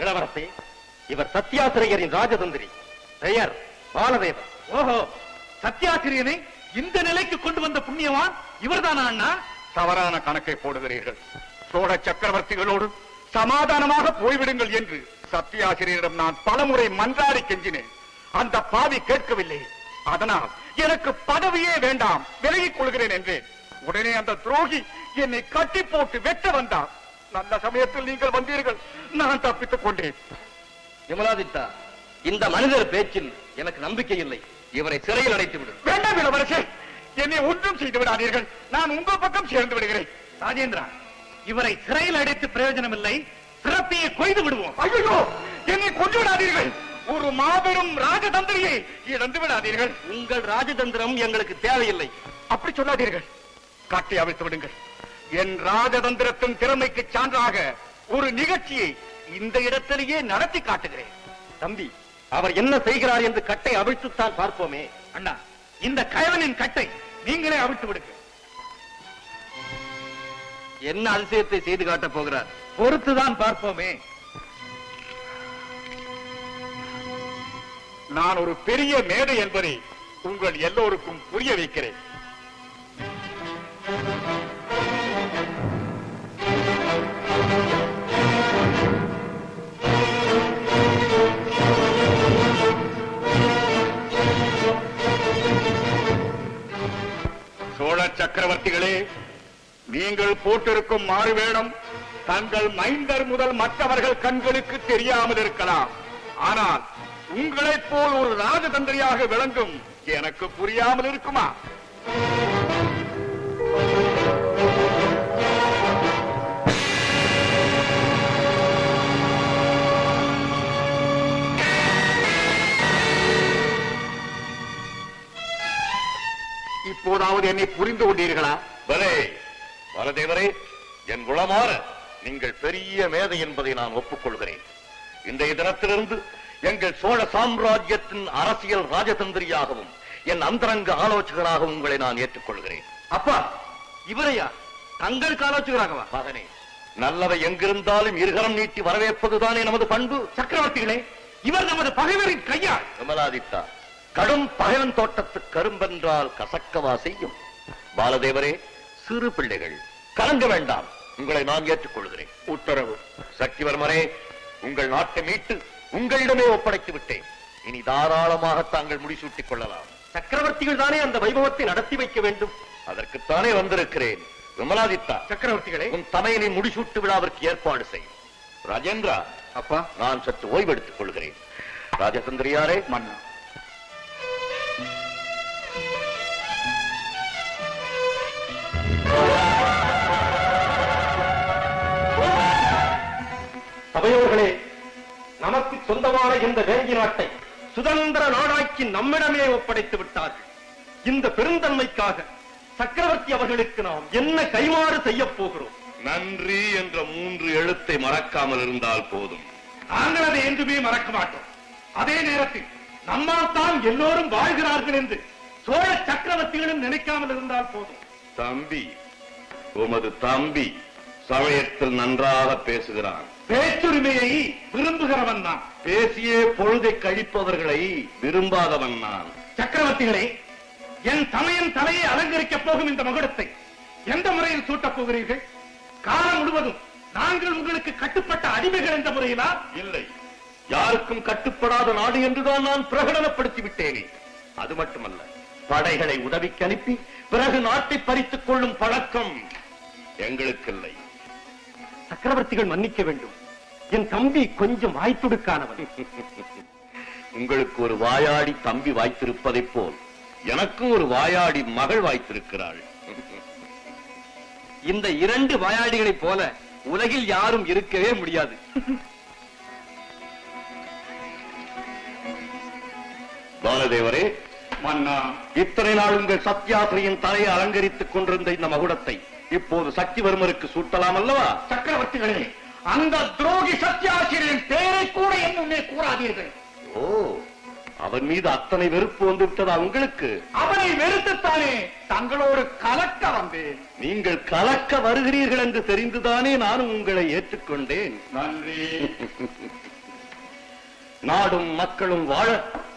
இளவரசே, இவர் சத்தியாசிரியரின் ராஜதந்திரி, பெயர் பாலதேவர். ஓஹோ, சத்தியாசிரியனை இந்த நிலைக்கு கொண்டு வந்த புண்ணியவான் இவர்தானா அண்ணா? தவறான கணக்கை போடுகிறீர்கள். சோழ சக்கரவர்த்திகளோடு சமாதானமாக போய்விடுங்கள் என்று சத்தியாசிரியரிடம் நான் பலமுறை மன்றாடி கெஞ்சினேன். அந்த பாவி கேட்கவில்லை. அதனால் எனக்கு பதவியே வேண்டாம், விலகிக் கொள்கிறேன் என்றேன். உடனே அந்த துரோகி என்னை கட்டி போட்டு வெட்ட வந்தார். நல்ல சமயத்தில் நீங்கள் வந்தீர்கள், நான் தப்பித்துக் கொண்டேன். விமலாதித்தா, இந்த மனிதர் பேச்சில் எனக்கு நம்பிக்கை இல்லை. இவரை சிறையில் அடைத்து விடும். வேண்டாம் இளவரசே, என்னை ஒன்றும் செய்து விடாதீர்கள். நான் உங்கள் பக்கம் சேர்ந்து விடுகிறேன். ராஜேந்திரா, இவரை சிறையில் அடைத்து பிரயோஜனம் இல்லை, சிறப்பையை கொய்து விடுவோம். ஐயோ, என்னை கொண்டு விடாதீர்கள். ஒரு மாபெரும் ராஜதந்திரியை இழந்து விடாதீர்கள். உங்கள் ராஜதந்திரம் எங்களுக்கு தேவையில்லை. அப்படி சொல்லாதீர்கள். காட்டி அவிழ்த்து விடுங்கள். என் ராஜதந்திரத்தின் திறமைக்கு சான்றாக ஒரு நிகழ்ச்சியை இந்த இடத்திலேயே நடத்தி காட்டுகிறேன். தம்பி, அவர் என்ன செய்கிறார் என்று கட்டை அவிழ்த்துத்தான் பார்ப்போமே. அண்ணா, இந்த கயவனின் கட்டை நீங்களே அவிழ்த்து விடுங்க. என்ன அதிசயத்தை செய்து காட்டப் போகிறார்? பொறுத்துதான் பார்ப்போமே. நான் ஒரு பெரிய மேடை என்பதை உங்கள் எல்லோருக்கும் புரிய வைக்கிறேன். சோழ சக்கரவர்த்திகளே, நீங்கள் போட்டிருக்கும் மாறுவேடம் தங்கள் மைந்தர் முதல் மற்றவர்கள் கண்களுக்கு தெரியாமல் இருக்கலாம். ஆனால் உங்களைப் போல் ஒரு ராஜதந்திரியாக விளங்கும் எனக்கு புரியாமல் இருக்குமா? இப்போதாவது என்னை புரிந்து கொண்டீர்களா? பாலதேவரே, என் குலமாற நீங்கள் பெரிய மேதை என்பதை நான் ஒப்புக்கொள்கிறேன். இன்றைய தினத்திலிருந்து எங்கள் சோழ சாம்ராஜ்யத்தின் அரசியல் ராஜதந்திரியாகவும் என் அந்தரங்க ஆலோசகராகவும் உங்களை நான் ஏற்றுக்கொள்கிறேன். அப்பா, இவரையா தங்களுக்கு ஆலோசகராகவா? மகனே, நல்லவை எங்கிருந்தாலும் இருகரம் நீட்டி வரவேற்பதுதானே நமது பண்பு. சக்கரவர்த்திகளே, இவர் நமது பகைவரின் கையாள். விமலாதித்தா, கடும் பகைவன் தோட்டத்து கரும்பென்றால் கசக்கவா செய்யும். பாலதேவரே, சிறு பிள்ளைகள், கலங்க வேண்டாம். உங்களை நான் ஏற்றுக்கொள்கிறேன். உத்தரவு. சக்திவர்மரே, உங்கள் நாட்டை மீட்டு உங்களிடமே ஒப்படைத்து விட்டேன். இனி தாராளமாக தாங்கள் முடிசூட்டிக் கொள்ளலாம். சக்கரவர்த்திகள் தானே அந்த வைபவத்தை நடத்தி வைக்க வேண்டும். அதற்குத்தானே வந்திருக்கிறேன். விமலாதித்தா, சக்கரவர்த்திகளே, உன் தமையனை முடிசூட்டு விழாவிற்கு ஏற்பாடு செய். ராஜேந்திரா, அப்பா, நான் சற்று ஓய்வெடுத்துக் கொள்கிறேன். ராஜதந்திரியாரே, மன்னா, சபையோர்களே, நமக்கு சொந்தமான இந்த வேங்கி நாட்டை சுதந்திர நாடாக்கி நம்மிடமே ஒப்படைத்து விட்டார்கள். இந்த பெருந்தன்மைக்காக சக்கரவர்த்தி அவர்களுக்கு நாம் என்ன கைமாறு செய்ய போகிறோம்? நன்றி என்ற 3 எழுத்தை மறக்காமல் இருந்தால் போதும். நாங்கள் அதை என்றுமே மறக்க மாட்டோம். அதே நேரத்தில் நம்மால் தான் எல்லோரும் வாழ்கிறார்கள் என்று சோழ சக்கரவர்த்திகளும் நினைக்காமல் இருந்தால் போதும். தம்பி, உமது தம்பி சமயத்தில் நன்றாக பேசுகிறான். பேச்சுரிமையை விரும்புகிறவன் தான். பேசியே பொழுதை கழிப்பவர்களை விரும்பாதவன் நான். சக்கரவர்த்திகளே, என் தமையன் தலையை அலங்கரிக்கப் போகும் இந்த மகுடத்தை எந்த முறையில் சூட்டப் போகிறீர்கள்? காலம் முழுவதும் நாங்கள் உங்களுக்கு கட்டுப்பட்ட அடிமைகள் என்ற முறையிலா? இல்லை, யாருக்கும் கட்டுப்படாத நாடு என்றுதான் நான் பிரகடனப்படுத்தி விட்டேனே. அது மட்டுமல்ல, படைகளை உதவிக்கு அனுப்பி பிறகு நாட்டை பறித்துக் கொள்ளும் பழக்கம் எங்களுக்கு இல்லை. சக்கரவர்த்திகள் மன்னிக்க வேண்டும். என் தம்பி கொஞ்சம் வாய்த்துடுக்கானவன். உங்களுக்கு ஒரு வாயாடி தம்பி வாய்த்திருப்பதைப் போல் எனக்கும் ஒரு வாயாடி மகள் வாய்த்திருக்கிறாள். இந்த 2 வாயாடிகளைப் போல உலகில் யாரும் இருக்கவே முடியாது. பாலதேவரே, மன்னா, இத்தனை நாள் உங்கள் சத்யாசிரியின் தலையை அலங்கரித்துக் கொண்டிருந்த இந்த மகுடத்தை இப்போது சக்திவர்மருக்கு சூட்டலாம் அல்லவா? சக்கரவர்த்திகளே, அந்த துரோகி சத்யாசிரியரின் பெயரை கூட என்னுமே கூறாதீர்கள். ஓ, அவன் மீது அத்தனை வெறுப்பு வந்து விட்டதா உங்களுக்கு? அவனை வெறுத்துத்தானே தங்களோடு கலக்க வந்தேன். நீங்கள் கலக்க வருகிறீர்கள் என்று தெரிந்துதானே நானும் உங்களை ஏற்றுக்கொண்டேன். நன்றி. நாடும் மக்களும் வாழ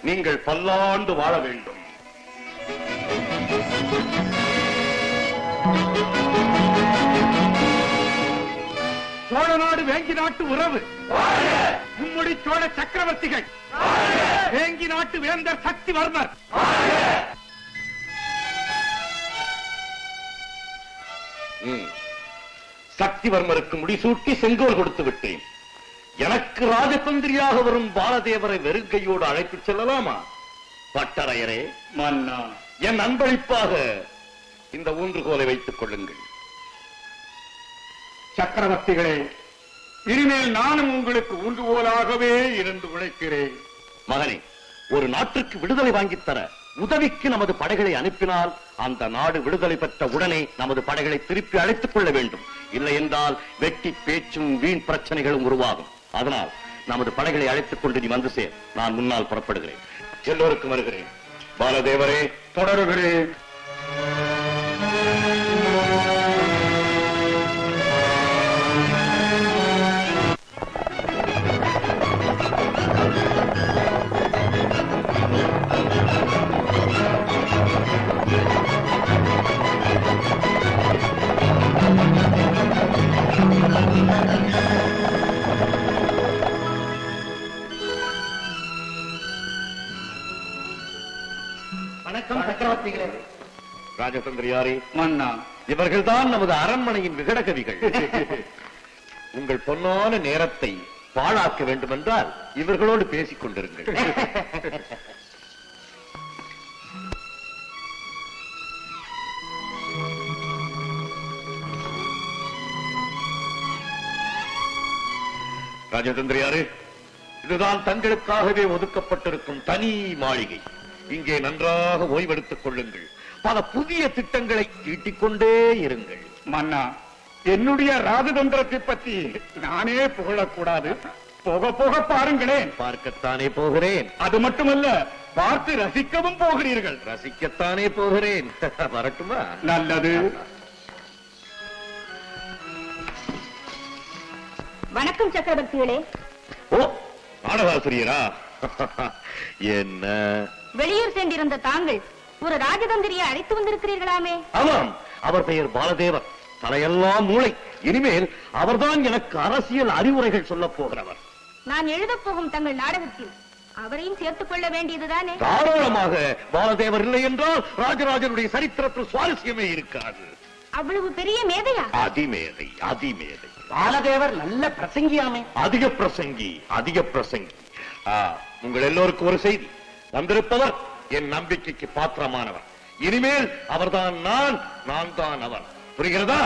நீங்கள் பல்லாண்டு வாழ வேண்டும். சோழ நாடு வேங்கி நாட்டு உறவு, மும்முடி சோழ சக்கரவர்த்திகள், வேங்கி நாட்டு வேந்தர் சக்திவர்மர். சக்திவர்மருக்கு முடிசூட்டி செங்கோல் கொடுத்து விட்டேன். எனக்கு ராஜதந்திரியாக வரும் பாலதேவரை வெறுங்கையோடு அழைத்துச் செல்லலாமா? பட்டரையரே, மன்னா, என் அன்பளிப்பாக இந்த ஊன்றுகோலை வைத்துக் கொள்ளுங்கள். சக்கரவர்த்திகளே, இனிமேல் நானும் உங்களுக்கு ஊன்றுகோலாகவே இருந்து உழைக்கிறேன். மகனே, ஒரு நாட்டுக்கு விடுதலை வாங்கித் தர உதவிக்கு நமது படைகளை அனுப்பினால் அந்த நாடு விடுதலை பெற்ற உடனே நமது படைகளை திருப்பி அழைத்துக் கொள்ள வேண்டும். இல்லை என்றால் வெட்டி பேச்சும் வீண் பிரச்சனைகளும் உருவாகும். அதனால் நமது படைகளை அழைத்துக் கொண்டு நீ வந்து சேர். நான் முன்னால் புறப்படுகிறேன். எல்லோருக்கும் வருகிறேன். பாலதேவரே, தொடருகிறேன். வணக்கம் சக்கரவர்த்திகளே. ராஜதந்திரியாரே, மன்னா, இவர்கள்தான் நமது அரண்மனையின் விகடகவிகள். உங்கள் பொன்னான நேரத்தை பாழாக்க வேண்டுமென்றால் இவர்களோடு பேசிக் கொண்டிருங்கள். ராஜதந்திரியாரே, இதுதான் தங்களுக்காகவே ஒதுக்கப்பட்டிருக்கும் தனி மாளிகை. இங்கே நன்றாக ஓய்வெடுத்துக் கொள்ளுங்கள். பல புதிய திட்டங்களை தீட்டிக்கொண்டே இருங்கள். மன்னா, என்னுடைய ராஜதந்திரத்தை பற்றி நானே புகழக்கூடாது. போக போக பாருங்களேன். பார்க்கத்தானே போகிறேன். அது மட்டுமல்ல, பார்த்து ரசிக்கவும் போகிறீர்கள். ரசிக்கத்தானே போகிறேன். வரட்டுமா? நல்லது. வணக்கம் சக்கரவர்த்திகளே. ஓ, நாடகாசிரியரா? என்ன? வெளியூர் சென்றிருந்த தாங்கள் ஒரு ராஜதந்திரியை அழைத்து வந்திருக்கிறீர்களாமே? ஆமாம், அவர் பெயர் பாலதேவர். தலையெல்லாம் மூளை. இனிமேல் அவர்தான் எனக்கு அரசியல் அறிவுரைகள் சொல்லப் போகிறவர். நான் எழுதப் போகும் தங்கள் நாடகத்தில் அவரையும் சேர்த்துக் கொள்ள வேண்டியதுதானே? தாராளமாக. பாலதேவர் இல்லை என்றால் ராஜராஜனுடைய சரித்திரத்தில் சுவாரஸ்யமே இருக்காது. அவ்வளவு பெரிய மேதையா? அதிமேதை, அதிமேதை. பாலதேவர் நல்ல பிரசங்கியாமே. அதிக பிரசங்கி, அதிக பிரசங்கி. உங்கள் எல்லோருக்கும் ஒரு செய்தி. வந்திருப்பவர் என் நம்பிக்கைக்கு பாத்திரமானவர். இனிமேல் அவர்தான் நான், நான் தான் அவர். புரிகிறதா?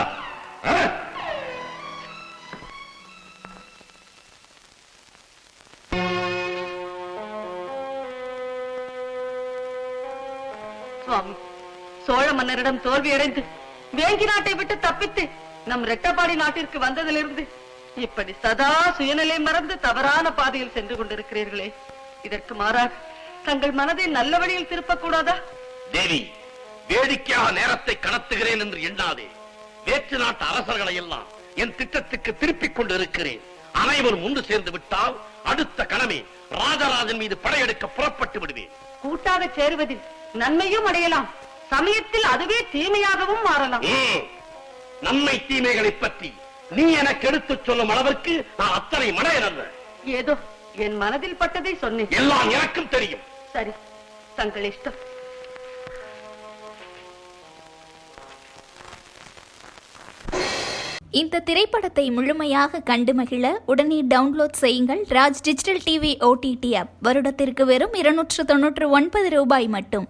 சுவாமி, சோழ மன்னரிடம் தோல்வியடைந்து வேங்கி நாட்டை விட்டு தப்பித்து நம் ரெட்டபாடி நாட்டிற்கு வந்ததிலிருந்து இப்படி சதா சுயநிலை மறந்து தவறான பாதையில் சென்று கொண்டிருக்கிறீர்களே, இதற்கு மாறாக தங்கள் மனதை நல்ல வழியில் திருப்பக்கூடாதா? தேவி, வேடிக்கையாக நேரத்தை கடத்துகிறேன் என்று எண்ணாதே. வேற்று நாட்டு அரசர்களை எல்லாம் என் திட்டத்துக்கு திருப்பிக் கொண்டு இருக்கிறேன். அனைவரும் ஒன்று சேர்ந்து விட்டால் அடுத்த கணமே ராஜராஜன் மீது படையெடுக்க புறப்பட்டு விடுவேன். கூட்டாக சேருவதில் நன்மையும் அடையலாம், சமயத்தில் அதுவே தீமையாகவும் மாறலாம். நன்மை தீமைகளை பற்றி நீ எனக்கு எடுத்துச் சொல்லும் அளவிற்கு நான் அத்தனை மடையன் அல்ல. ஏதோ என் மனதில் பட்டதை சொன்னேன். எல்லாம் எனக்கும் தெரியும். சரி, தங்கள் இஷ்டம். இந்த திரைப்படத்தை முழுமையாக கண்டு மகிழ உடனே டவுன்லோட் செய்யுங்கள் Raj digital TV OTT app. வருடத்திற்கு வெறும் 299 ரூபாய் மட்டும்.